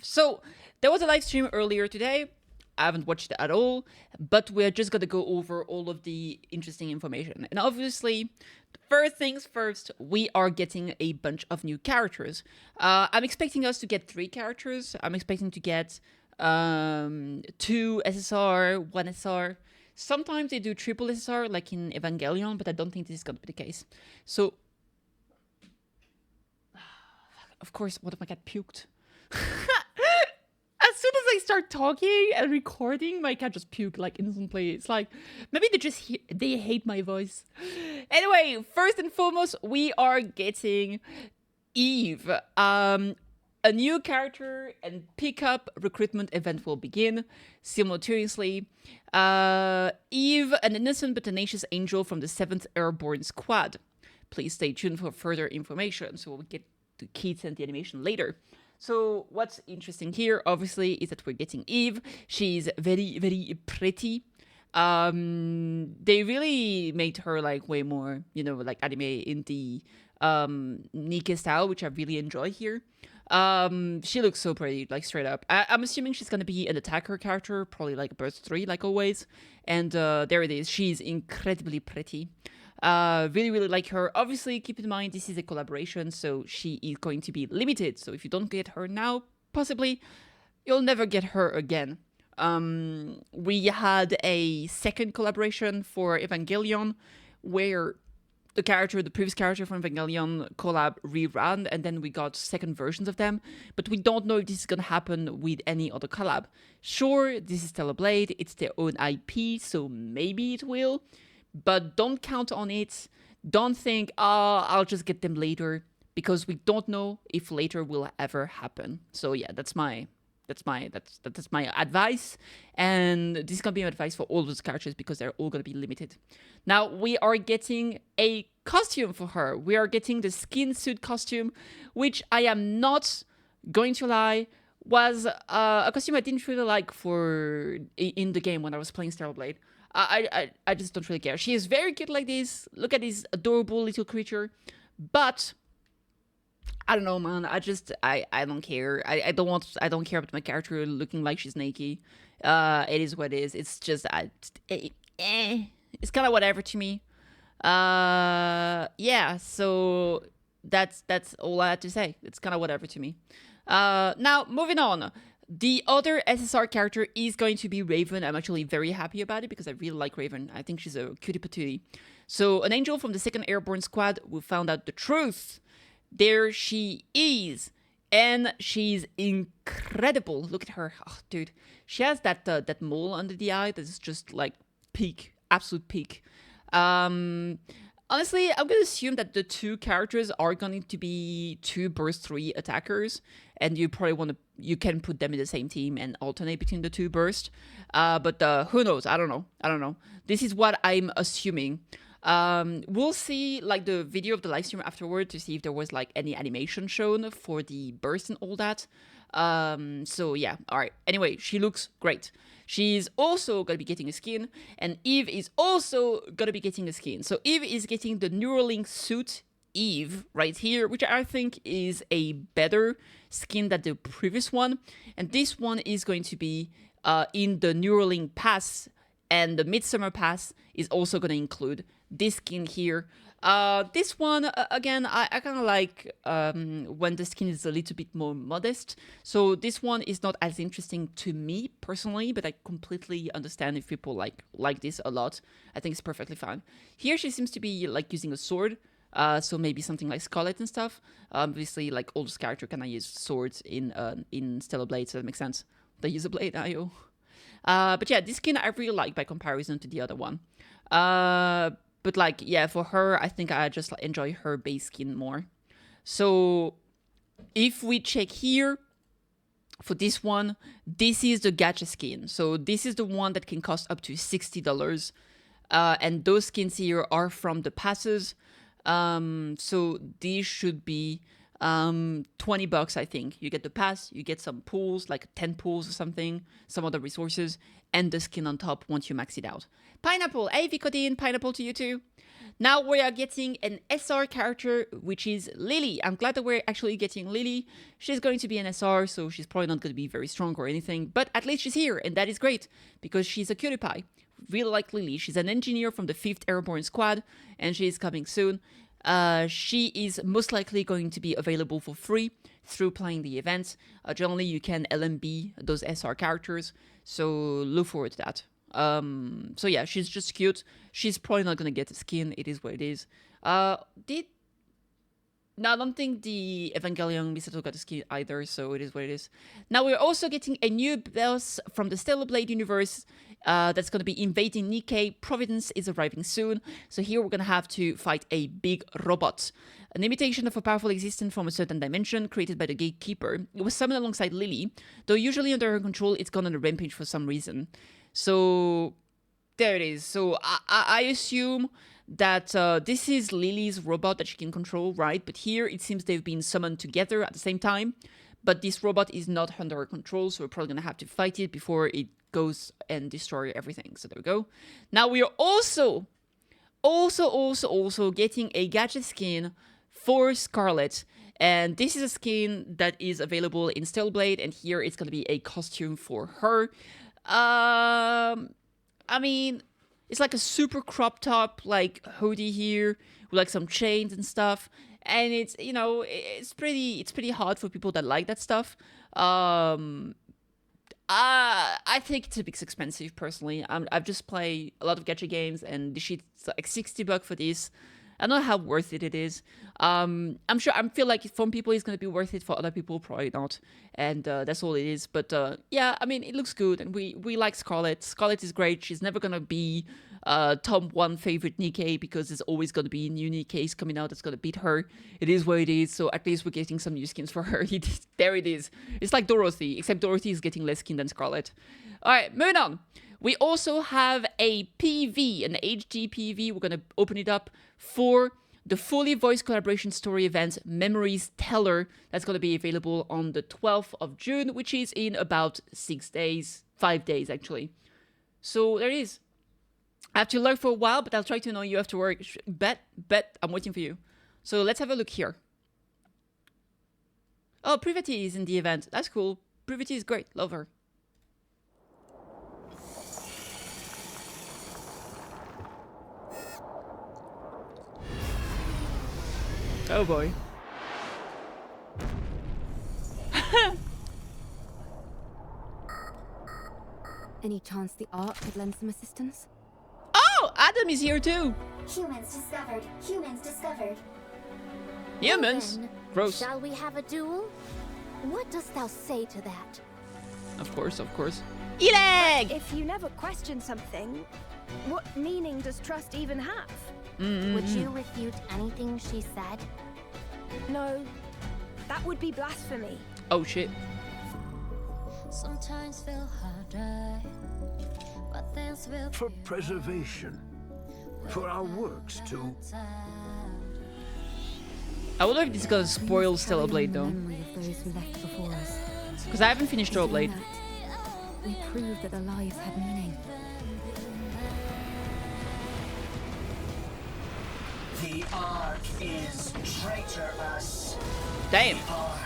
So there was a live stream earlier today. I haven't watched it at all, but we're just gonna go over all of the interesting information. And obviously, first things first, we are getting a bunch of new characters. I'm expecting us to get 3 characters. I'm expecting to get 2 SSR, 1 SR. Sometimes they do triple SSR, like in Evangelion, but I don't think this is gonna be the case. So, of course, what if my cat puked? As soon as I start talking and recording, my cat just puked like instantly. It's like maybe they hate my voice. Anyway, first and foremost, we are getting Eve. A new character and pickup recruitment event will begin simultaneously. Eve, an innocent but tenacious angel from the 7th Airborne Squad. Please stay tuned for further information. So we'll get to Keith and the animation later. So what's interesting here, obviously, is that we're getting Eve. She's very, very pretty. They really made her like way more, like anime in the Nikke style, which I really enjoy here. She looks so pretty, like straight up. I'm assuming she's gonna be an attacker character, probably like burst 3, like always. And there it is. She's incredibly pretty. Really, really like her. Obviously, keep in mind, this is a collaboration, so she is going to be limited. So if you don't get her now, possibly, you'll never get her again. We had a second collaboration for Evangelion, where the previous character from Evangelion Collab reran, and then we got second versions of them. But we don't know if this is gonna happen with any other collab. Sure, this is Stellar Blade, it's their own IP, so maybe it will. But don't count on it. Don't think, I'll just get them later, because we don't know if later will ever happen. So yeah, that's my advice, and this is gonna be my advice for all those characters because they're all gonna be limited. Now we are getting a costume for her. We are getting the skin suit costume, which I am not going to lie was a costume I didn't really like in the game when I was playing Stellar Blade. I just don't really care. She is very cute like this. Look at this adorable little creature. But I don't know, man. I don't care. I don't care about my character looking like she's naked. It is what it is. It's just it's kind of whatever to me. Yeah. So that's all I had to say. It's kind of whatever to me. Now moving on. The other SSR character is going to be Raven. I'm actually very happy about it because I really like Raven. I think she's a cutie patootie. So an angel from the 2nd Airborne Squad who found out the truth. There she is. And she's incredible. Look at her. Oh, dude. She has that mole under the eye that's just like peak. Absolute peak. Honestly, I'm going to assume that the 2 characters are going to be 2 burst 3 attackers, and you probably you can put them in the same team and alternate between the 2 burst. But who knows? I don't know. This is what I'm assuming. We'll see like the video of the live stream afterward to see if there was like any animation shown for the burst and all that. So yeah, all right. Anyway, she looks great. She's also going to be getting a skin, and Eve is also going to be getting a skin. So Eve is getting the Neuralink suit Eve right here, which I think is a better skin than the previous one. And this one is going to be in the Neuralink Pass, and the Midsummer Pass is also going to include this skin here. This one, again, I kind of like when the skin is a little bit more modest. So this one is not as interesting to me personally, but I completely understand if people like this a lot. I think it's perfectly fine. Here she seems to be like using a sword. So maybe something like Scarlet and stuff. Obviously, like all those characters can use swords in Stellar Blade, so that makes sense. They use a blade, IO. But yeah, this skin I really like by comparison to the other one. But like, yeah, for her, I think I just enjoy her base skin more. So if we check here, for this one, this is the gacha skin. So this is the one that can cost up to $60. And those skins here are from the passes. So these should be $20, I think. You get the pass, you get some pools, like 10 pools or something, some other resources, and the skin on top once you max it out. Pineapple, hey Vicodine, pineapple to you too. Now we are getting an SR character, which is Lily. I'm glad that we're actually getting Lily. She's going to be an SR, so she's probably not going to be very strong or anything, but at least she's here, and that is great, because she's a cutie pie. Really like Lily. She's an engineer from the 5th Airborne Squad, and she's coming soon. She is most likely going to be available for free through playing the events. Generally, you can LMB those SR characters, so look forward to that. So yeah, she's just cute. She's probably not gonna get a skin. It is what it is. No, I don't think the Evangelion Misato got a skin either, so it is what it is. Now we're also getting a new boss from the Stellar Blade universe that's going to be invading Nikke. Providence is arriving soon, so here we're going to have to fight a big robot. An imitation of a powerful existence from a certain dimension created by the Gatekeeper. It was summoned alongside Lily, though usually under her control it's gone on a rampage for some reason. So there it is. So I assume that this is Lily's robot that she can control, right? But here it seems they've been summoned together at the same time. But this robot is not under her control, so we're probably going to have to fight it before it goes and destroy everything. So there we go. Now we are also getting a gacha skin for Scarlet. And this is a skin that is available in Stellarblade, and here it's going to be a costume for her. I mean, it's like a super crop top, like hoodie here with like some chains and stuff, and it's, you know, it's pretty hard for people that like that stuff. I think it's a bit expensive personally. I've just played a lot of gacha games, and this shit's like $60 for this. I don't know how worth it is. I'm sure, I feel like for some people it's going to be worth it, for other people probably not, and that's all it is. But yeah, I mean, it looks good, and we like Scarlet. Scarlet is great. She's never going to be top 1 favorite Nikke, because there's always going to be new Nikkes coming out that's going to beat her. It is what it is, so at least we're getting some new skins for her. There it is. It's like Dorothy, except Dorothy is getting less skin than Scarlet. Alright, moving on. We also have a PV, an HD PV. We're going to open it up for the fully voice collaboration story event Memories Teller. That's going to be available on the 12th of June, which is in about 6 days, 5 days actually. So there it is. I have to lurk for a while, but I'll try to know you have to work. Bet, I'm waiting for you. So let's have a look here. Oh, Privati is in the event. That's cool. Privati is great. Love her. Oh boy. Any chance the art could lend some assistance? Oh, Adam is here too. Humans discovered. Humans discovered. Humans? Then, Gross. Shall we have a duel? What dost thou say to that? Of course. Eleg! If you never question something, what meaning does trust even have? Would you refute anything she said? No, that would be blasphemy. Oh shit. Sometimes feel harder, but things will For preservation, for our works too. I wonder if this is gonna spoil Stellar Blade though, Memory of those who left before us. because I haven't finished Stellar Blade. We proved that their lives had meaning. The Ark is traitorous. Damn. The Ark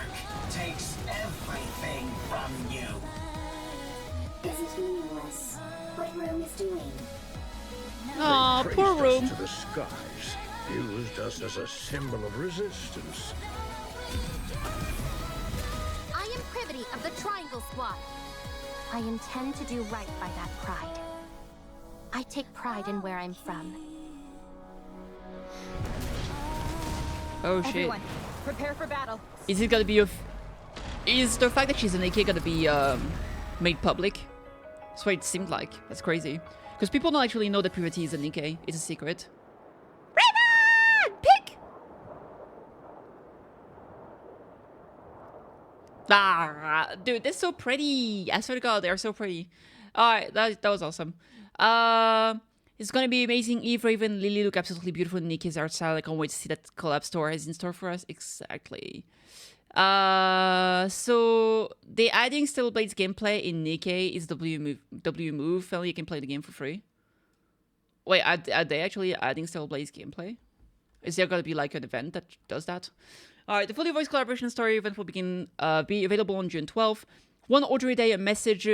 takes everything from you. Is it meaningless? What Rome is doing? Aw, They poor traced us Rome. to the skies, used us as a symbol of resistance. I am Privity of the Triangle Squad. I intend to do right by that pride. I take pride in where I'm from. Oh shit. Everyone, prepare for battle. Is it gonna be is the fact that she's an AK gonna be made public? That's what it seemed like. That's crazy. Because people don't actually know that Privati is an AK. It's a secret. Raven! Pick! Ah, dude, they're so pretty. I swear to God, they're so pretty. Alright, that was awesome. It's gonna be amazing. Eve, Raven, Lily look absolutely beautiful. Nikke's art style. I can't wait to see that collab store has in store for us. Exactly. So they're adding Stellar Blades gameplay in Nikke. Is W move. Finally, you can play the game for free. Wait, are they actually adding Stellar Blades gameplay? Is there gonna be like an event that does that? All right, the fully voiced collaboration story event will be available on June 12th. One ordinary day, a message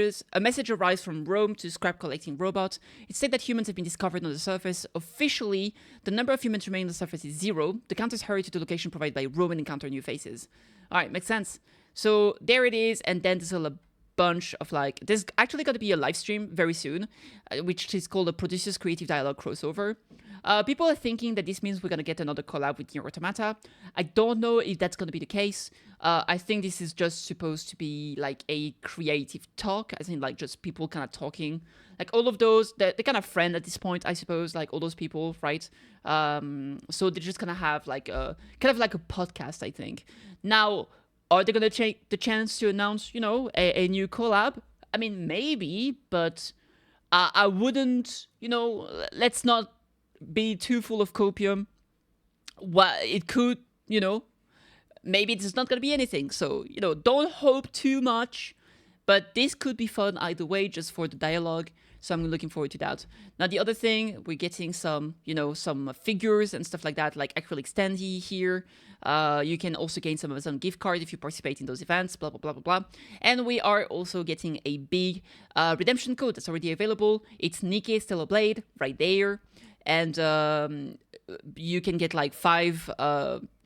arrives from Rome to scrap collecting robot. It said that humans have been discovered on the surface. Officially, the number of humans remaining on the surface is 0. The counters hurry to the location provided by Rome and encounter new faces. All right, makes sense. So there it is, and then there's a bunch of like, there's actually going to be a live stream very soon, which is called a Producers Creative Dialogue crossover. People are thinking that this means we're going to get another collab with Nier Automata. I don't know if that's going to be the case. I think this is just supposed to be like a creative talk, as in like just people kind of talking. Like all of those, they're kind of friend at this point, I suppose, like all those people, right? So they're just going to have like a, kind of like a podcast, I think. Now, are they going to take the chance to announce, you know, a new collab? I mean, maybe, but I wouldn't, you know, let's not be too full of copium. Well, it could, you know, maybe it's not going to be anything. So, you know, don't hope too much. But this could be fun either way, just for the dialogue. So I'm looking forward to that. Now, the other thing, we're getting some, you know, some figures and stuff like that, like acrylic standee here. You can also gain some Amazon gift card if you participate in those events, blah, blah, blah, blah, blah. And we are also getting a big redemption code that's already available. It's Nikke Stellar Blade right there. And you can get like 5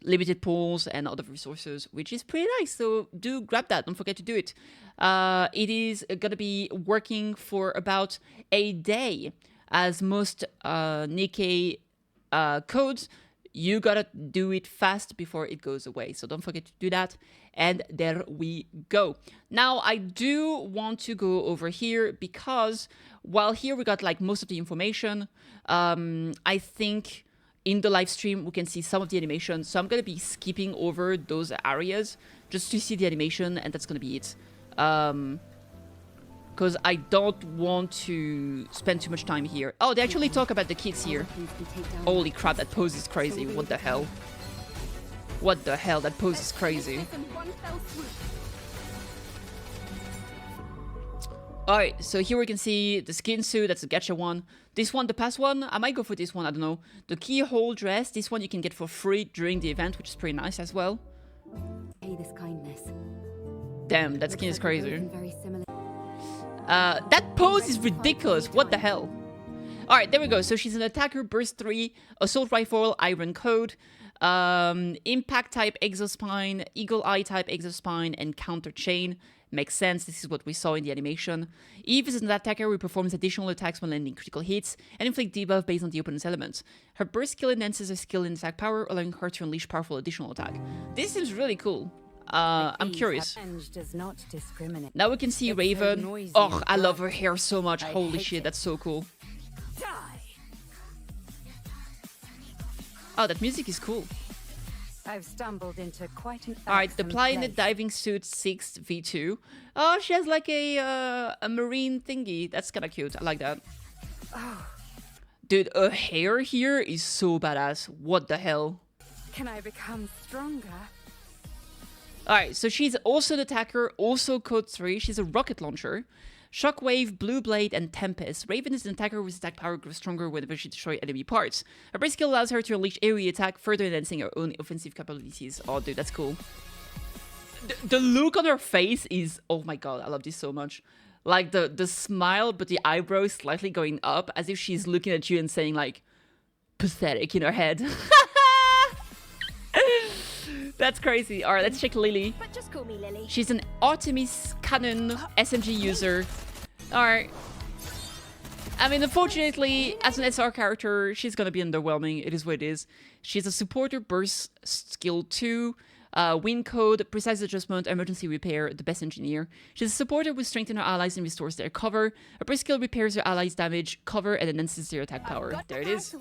limited pulls and other resources, which is pretty nice. So do grab that. Don't forget to do it. It is going to be working for about a day. As most Nikke codes, you got to do it fast before it goes away. So don't forget to do that. And there we go. Now, I do want to go over here because while here we got like most of the information, I think in the live stream we can see some of the animation. So I'm going to be skipping over those areas just to see the animation, and that's going to be it. Because I don't want to spend too much time here. Oh, they actually talk about the kids here. Holy crap, that pose is crazy. What the hell? What the hell? That pose is crazy. Alright, so here we can see the skin suit. That's the gacha one. This one, the past one, I might go for this one. I don't know. The keyhole dress. This one you can get for free during the event, which is pretty nice as well. Pay this kindness. Damn, that skin is crazy. Very similar. That pose is ridiculous. What the hell? Alright, there we go. So she's an attacker, burst 3, assault rifle, iron code, impact type exospine, eagle eye type exospine, and counter chain. Makes sense. This is what we saw in the animation. Eve is an attacker who performs additional attacks when landing critical hits and inflict debuff based on the opponent's elements. Her burst skill enhances her skill in attack power, allowing her to unleash powerful additional attack. This seems really cool. I'm curious. Now we can see Raven. Oh, I love her hair so much. Holy shit, that's so cool. Oh, that music is cool. I've stumbled into quite an Alright, the Planet Diving Suit 6 V2. Oh, she has like a marine thingy. That's kind of cute. I like that. Dude, her hair here is so badass. What the hell? Can I become stronger? Alright, so she's also an attacker, also code 3. She's a rocket launcher. Shockwave, Blue Blade, and Tempest. Raven is an attacker whose attack power grows stronger whenever she destroys enemy parts. Her base skill allows her to unleash AoE attack, further enhancing her own offensive capabilities. Oh, dude, that's cool. The look on her face is... Oh my god, I love this so much. Like, the smile, but the eyebrows slightly going up, as if she's looking at you and saying, like, pathetic in her head. That's crazy. Alright, let's check Lily. But just call me Lily. She's an Artemis Cannon SMG user. Alright. I mean, unfortunately, as an SR character, she's gonna be underwhelming. It is what it is. She's a supporter, burst skill 2, wind code, precise adjustment, emergency repair, the best engineer. She's a supporter with strength in her allies and restores their cover. Her burst skill repairs her allies' damage, cover, and enhances their attack power. There it is.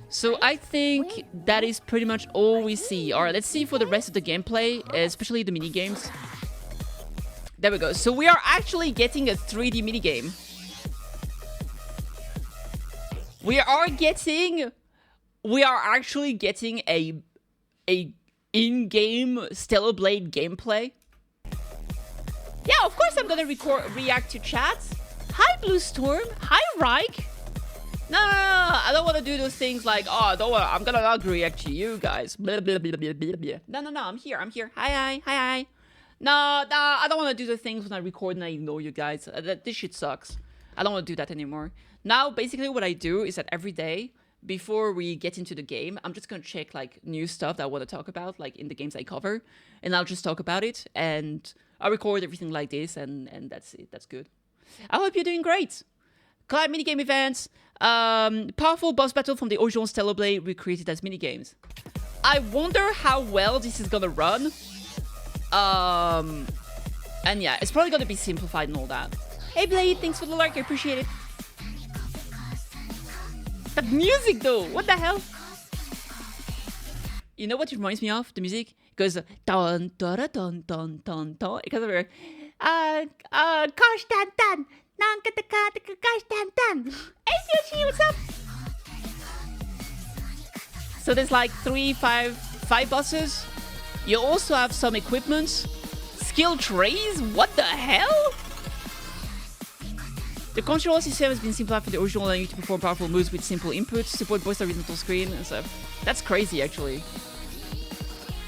So I think that is pretty much all we see. Alright, let's see for the rest of the gameplay, especially the minigames. There we go. So we are actually getting a 3D minigame. we are actually getting a in-game Stellar Blade gameplay. Yeah, of course I'm gonna react to chats. Hi, Blue Storm. Hi, Reich. No, I don't want to do those things like, oh, don't worry, I'm gonna not react to you guys. Blah, blah, blah, blah, blah, blah. No, I'm here. Hi. No, I don't want to do the things when I record and I ignore you guys. This shit sucks. I don't want to do that anymore. Now, basically what I do is that every day, before we get into the game, I'm just gonna check like new stuff that I want to talk about, like in the games I cover, and I'll just talk about it, and I'll record everything like this, and that's it. That's good. I hope you're doing great. Collab minigame events, powerful boss battle from the original Stellar Blade recreated as minigames. I wonder how well this is gonna run. And yeah, it's probably gonna be simplified and all that. Hey Blade, thanks for the like, I appreciate it. That music though, what the hell? You know what it reminds me of? The music? It goes dun dun dun dun dun dun. It goes over. Gosh dan dan. Gosh dan dan. Hey Yoshi, what's up? So there's like five bosses. You also have some equipment. Skill trees? What the hell? The control system has been simplified for the original, allowing you to perform powerful moves with simple inputs, support voice horizontal screen and stuff. That's crazy, actually.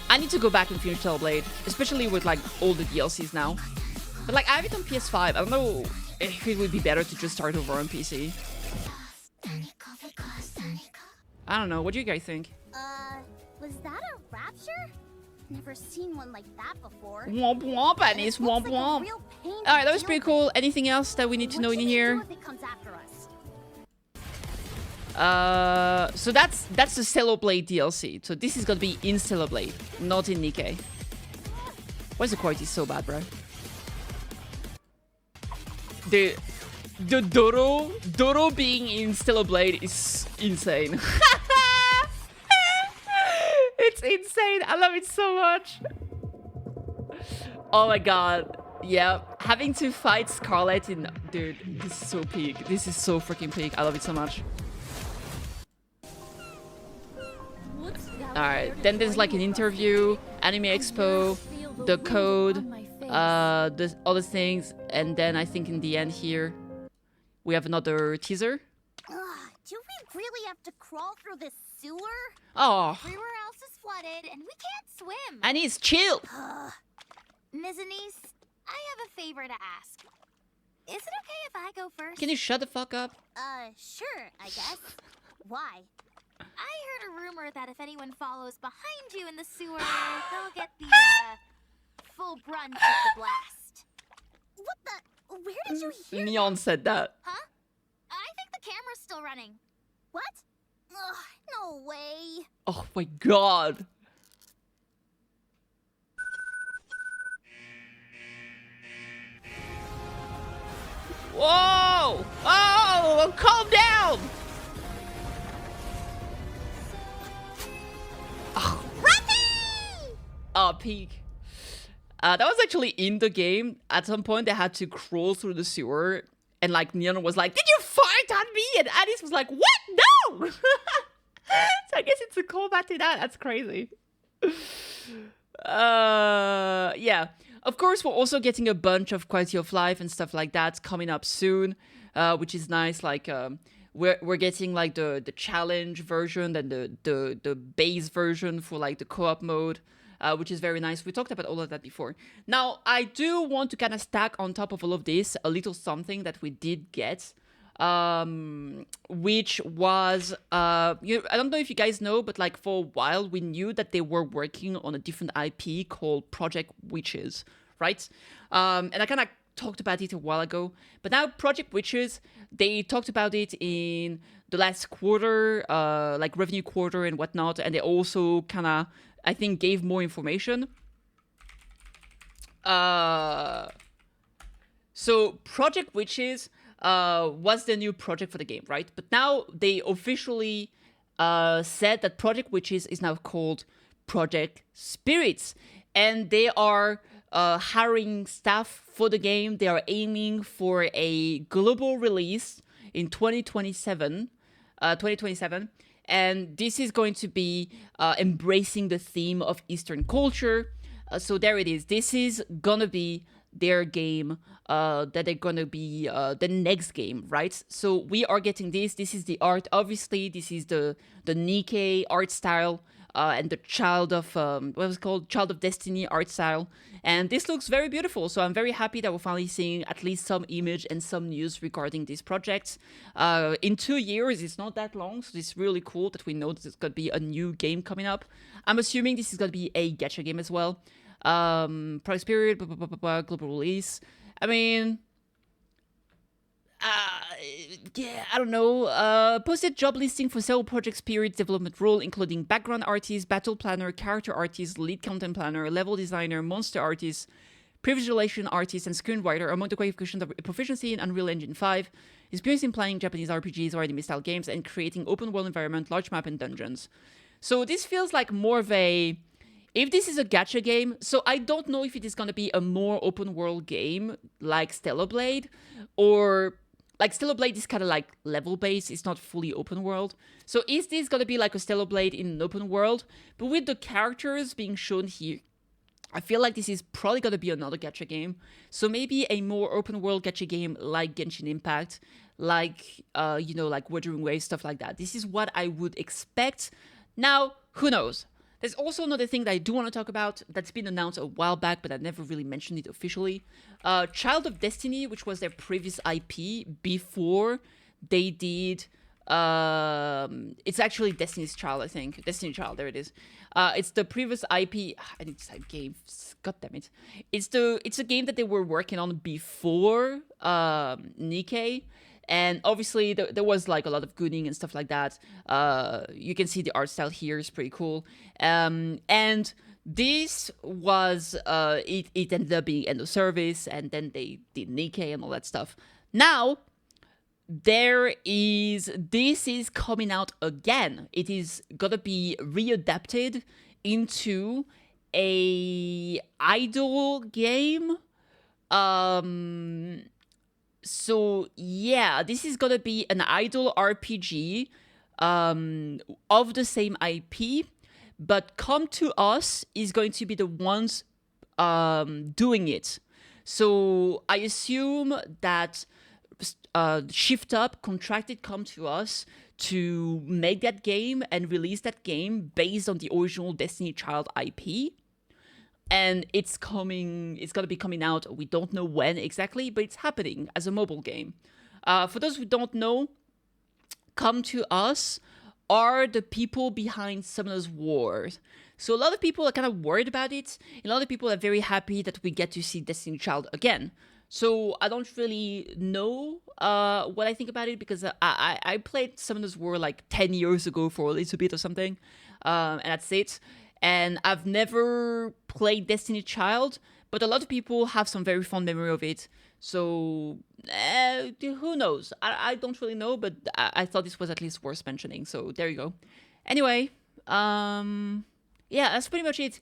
I need to go back and finish Stellar Blade, especially with like all the DLCs now. But like I have it on PS5. I don't know if it would be better to just start over on PC. I don't know. What do you guys think? Was that a rapture? Never seen one like that before. Womp womp, and it's womp womp. Alright, that was pretty cool. Anything else that we need to know in here? So that's the Stellar Blade DLC. So this is gonna be in Stellar Blade, not in Nikke. Why is the quality so bad, bro? The Doro being in Stellar Blade is insane. It's insane. I love it so much. Oh my god. Yeah. Having to fight Scarlet in... Dude, this is so peak. This is so freaking peak. I love it so much. Alright. Then there's like an interview, Anime Expo, the code, the other things. And then I think in the end here, we have another teaser. Do we really have to crawl through this sewer? Oh. Everywhere else is flooded, and we can't swim. Anise, chill. Ms. Anise, I have a favor to ask. Is it okay if I go first? Can you shut the fuck up? Sure, I guess. Why? I heard a rumor that if anyone follows behind you in the sewer, they'll get the, full brunt of the blast. What the? Where did you hear Neon that? said that. Huh? I think the camera's still running. What? Ugh, no way. Oh my god. Whoa! Oh, calm down! Oh. Oh, peak. That was actually in the game. At some point, they had to crawl through the sewer. And like Neon was like, "Did you fart on me?" And Alice was like, "What? No!" So I guess it's a callback to that. That's crazy. Yeah. Of course, we're also getting a bunch of quality of life and stuff like that coming up soon, which is nice. Like we're getting like the challenge version and the base version for like the co-op mode. Which is very nice. We talked about all of that before. Now, I do want to kind of stack on top of all of this a little something that we did get, which was, I don't know if you guys know, but like for a while, we knew that they were working on a different IP called Project Witches, right? And I kind of talked about it a while ago, but now Project Witches, they talked about it in the last quarter, like revenue quarter and whatnot, and they also kind of, I think, gave more information. So Project Witches was the new project for the game, right? But now they officially said that Project Witches is now called Project Spirits. And they are hiring staff for the game. They are aiming for a global release in 2027. 2027. And this is going to be embracing the theme of Eastern culture. So there it is. This is gonna be their game, that they're gonna be the next game, right? So we are getting this. This is the art. Obviously, this is the Nikke art style. And the Child of what was it called, Child of Destiny art style, and this looks very beautiful. So I'm very happy that we're finally seeing at least some image and some news regarding these projects. In 2 years, it's not that long, so it's really cool that we know that there's gonna be a new game coming up. I'm assuming this is gonna be a gacha game as well. Price period, blah, blah, blah, blah, blah, global release. I mean, yeah, I don't know. Posted job listing for several projects period development role, including background artist, battle planner, character artist, lead content planner, level designer, monster artist, pre-visualization artist, and screenwriter. Among the qualifications of proficiency in Unreal Engine 5, experience in playing Japanese RPGs or anime-style games, and creating open-world environment, large map, and dungeons. So this feels like more of a... If this is a gacha game, so I don't know if it is going to be a more open-world game like Stellar Blade, or... Like, Stellar Blade is kind of like level-based, it's not fully open world. So is this gonna be like a Stellar Blade in an open world? But with the characters being shown here, I feel like this is probably gonna be another gacha game. So maybe a more open world gacha game like Genshin Impact, like, you know, like Wuthering Waves, stuff like that. This is what I would expect. Now, who knows? There's also another thing that I do want to talk about that's been announced a while back, but I never really mentioned it officially. Child of Destiny, which was their previous IP before they did... it's actually Destiny's Child, I think. Destiny Child, there it is. It's the previous IP... I need to type game. God damn it. It's a game that they were working on before Nikke. And obviously, there was like a lot of gooning and stuff like that. You can see the art style here is pretty cool. And this was, it ended up being end of service, and then they did Nikke and all that stuff. Now, this is coming out again. It is gonna be readapted into a idol game. So yeah, this is gonna be an idol RPG of the same IP, but Come to Us is going to be the ones doing it. So I assume that Shift Up contracted Come to Us to make that game and release that game based on the original Destiny Child IP. And it's going to be coming out, we don't know when exactly, but it's happening as a mobile game. For those who don't know, Come to Us are the people behind Summoner's Wars. So a lot of people are kind of worried about it. A lot of people are very happy that we get to see Destiny Child again. So I don't really know what I think about it, because I played Summoner's War like 10 years ago for a little bit or something, and that's it. And I've never played Destiny Child, but a lot of people have some very fond memory of it. So, who knows? I don't really know, but I thought this was at least worth mentioning. So there you go. Anyway, yeah, that's pretty much it.